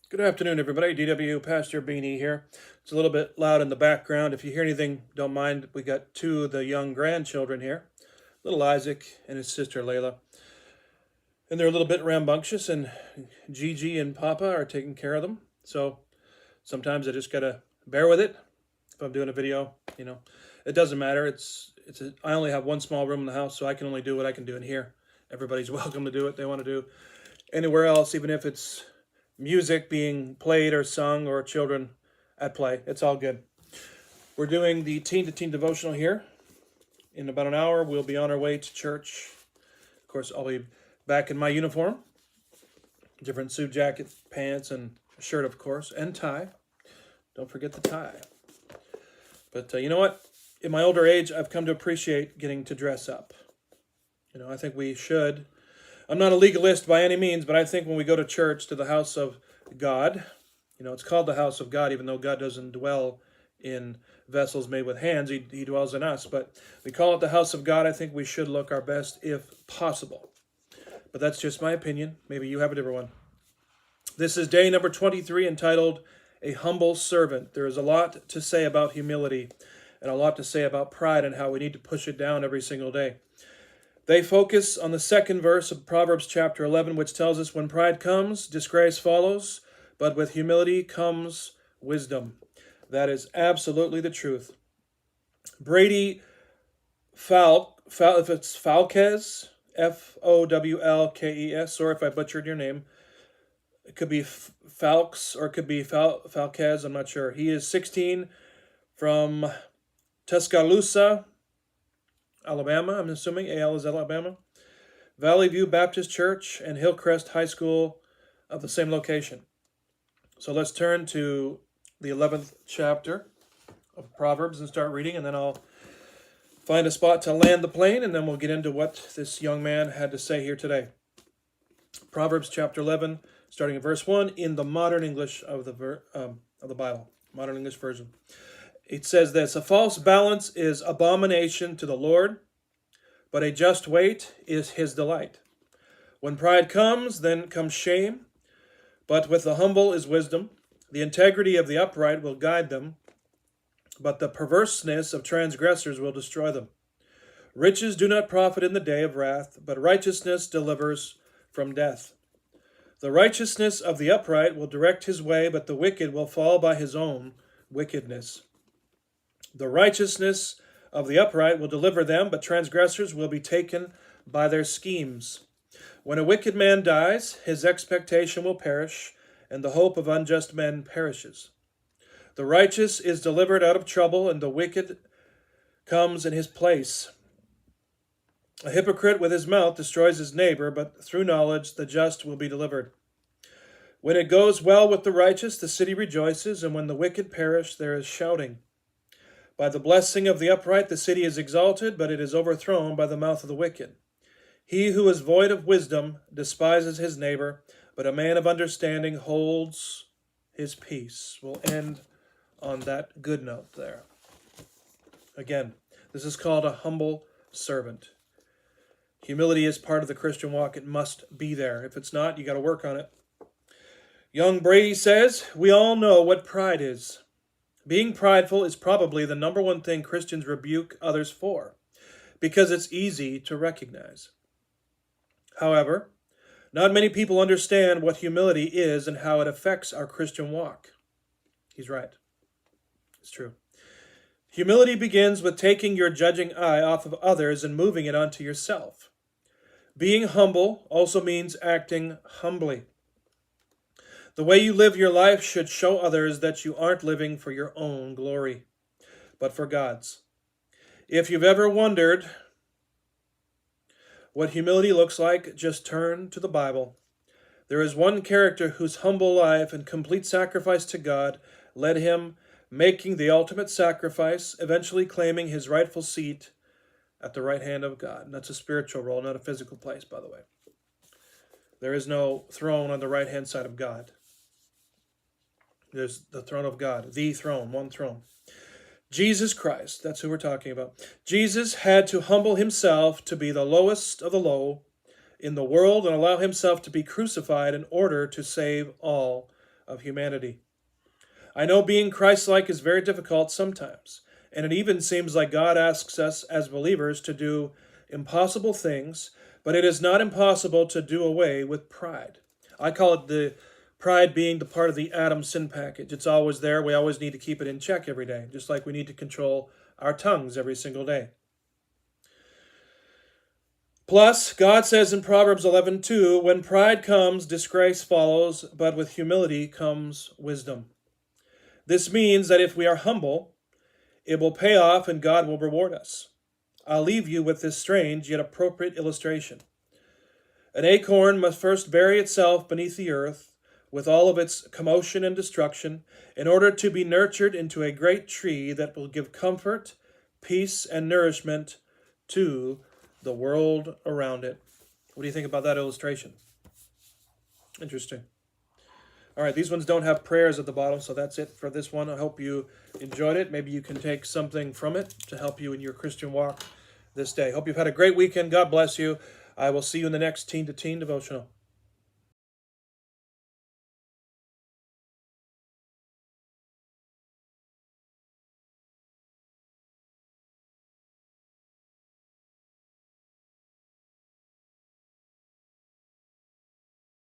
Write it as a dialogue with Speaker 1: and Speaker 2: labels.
Speaker 1: Good afternoon, everybody. DW Pastor Beanie here. It's a little bit loud in the background. If you hear anything, don't mind. We got two of the young grandchildren here, little Isaac and his sister Layla. And they're a little bit rambunctious, and Gigi and Papa are taking care of them. So sometimes I just gotta bear with it. If I'm doing a video, it doesn't matter. I only have one small room in the house, so I can only do what I can do in here. Everybody's welcome to do what they want to do anywhere else, even if it's music being played or sung or children at play. It's all good. We're doing the Teen to Teen Devotional here. In about an hour, we'll be on our way to church. Of course, I'll be back in my uniform. Different suit jacket, pants, and shirt, of course, and tie. Don't forget the tie. But you know what? In my older age, I've come to appreciate getting to dress up. I think we should. I'm not a legalist by any means, but I think when we go to church, to the house of God, it's called the house of God, even though God doesn't dwell in vessels made with hands. He dwells in us. But we call it the house of God. I think we should look our best if possible. But that's just my opinion. Maybe you have a different one. This is day number 23, entitled A Humble Servant. There is a lot to say about humility and a lot to say about pride and how we need to push it down every single day. They focus on the second verse of Proverbs chapter 11, which tells us, when pride comes, disgrace follows, but with humility comes wisdom. That is absolutely the truth. Brady if it's Falkes, Fowlkes, sorry if I butchered your name. It could be Falks or it could be Falkes, I'm not sure. He is 16, from Tuscaloosa, Alabama, I'm assuming. AL is Alabama. Valley View Baptist Church and Hillcrest High School of the same location. So let's turn to the 11th chapter of Proverbs and start reading, and then I'll find a spot to land the plane, and then we'll get into what this young man had to say here today. Proverbs chapter 11, starting in verse 1, in the modern English of the Bible, modern English version. It says this: a false balance is abomination to the Lord, but a just weight is his delight. When pride comes, then comes shame, but with the humble is wisdom. The integrity of the upright will guide them, but the perverseness of transgressors will destroy them. Riches do not profit in the day of wrath, but righteousness delivers from death. The righteousness of the upright will direct his way, but the wicked will fall by his own wickedness. The righteousness of the upright will deliver them, but transgressors will be taken by their schemes. When a wicked man dies, his expectation will perish, and the hope of unjust men perishes. The righteous is delivered out of trouble, and the wicked comes in his place. A hypocrite with his mouth destroys his neighbor, but through knowledge the just will be delivered. When it goes well with the righteous, the city rejoices, and when the wicked perish, there is shouting. By the blessing of the upright the city is exalted, but it is overthrown by the mouth of the wicked. He who is void of wisdom despises his neighbor, but a man of understanding holds his peace. We'll end on that good note there. Again, this is called a humble servant. Humility is part of the Christian walk. It must be there. If it's not, you got to work on it. Young Brady says, we all know what pride is. Being prideful is probably the number one thing Christians rebuke others for, because it's easy to recognize. However, not many people understand what humility is and how it affects our Christian walk. He's right. It's true. Humility begins with taking your judging eye off of others and moving it onto yourself. Being humble also means acting humbly. The way you live your life should show others that you aren't living for your own glory, but for God's. If you've ever wondered what humility looks like, just turn to the Bible. There is one character whose humble life and complete sacrifice to God led him making the ultimate sacrifice, eventually claiming his rightful seat at the right hand of God. And that's a spiritual role, not a physical place, by the way. There is no throne on the right-hand side of God. There's the throne of God, the throne, one throne. Jesus Christ, that's who we're talking about. Jesus had to humble himself to be the lowest of the low in the world and allow himself to be crucified in order to save all of humanity. I know being Christ-like is very difficult sometimes, and it even seems like God asks us as believers to do impossible things, but it is not impossible to do away with pride. I call it the pride being the part of the Adam sin package. It's always there. We always need to keep it in check every day, just like we need to control our tongues every single day. Plus, God says in Proverbs 11:2, when pride comes, disgrace follows, but with humility comes wisdom. This means that if we are humble, it will pay off and God will reward us. I'll leave you with this strange yet appropriate illustration. An acorn must first bury itself beneath the earth with all of its commotion and destruction in order to be nurtured into a great tree that will give comfort, peace, and nourishment to the world around it. What do you think about that illustration? Interesting. All right, these ones don't have prayers at the bottom, so that's it for this one. I hope you enjoyed it. Maybe you can take something from it to help you in your Christian walk this day. Hope you've had a great weekend. God bless you. I will see you in the next Teen to Teen devotional.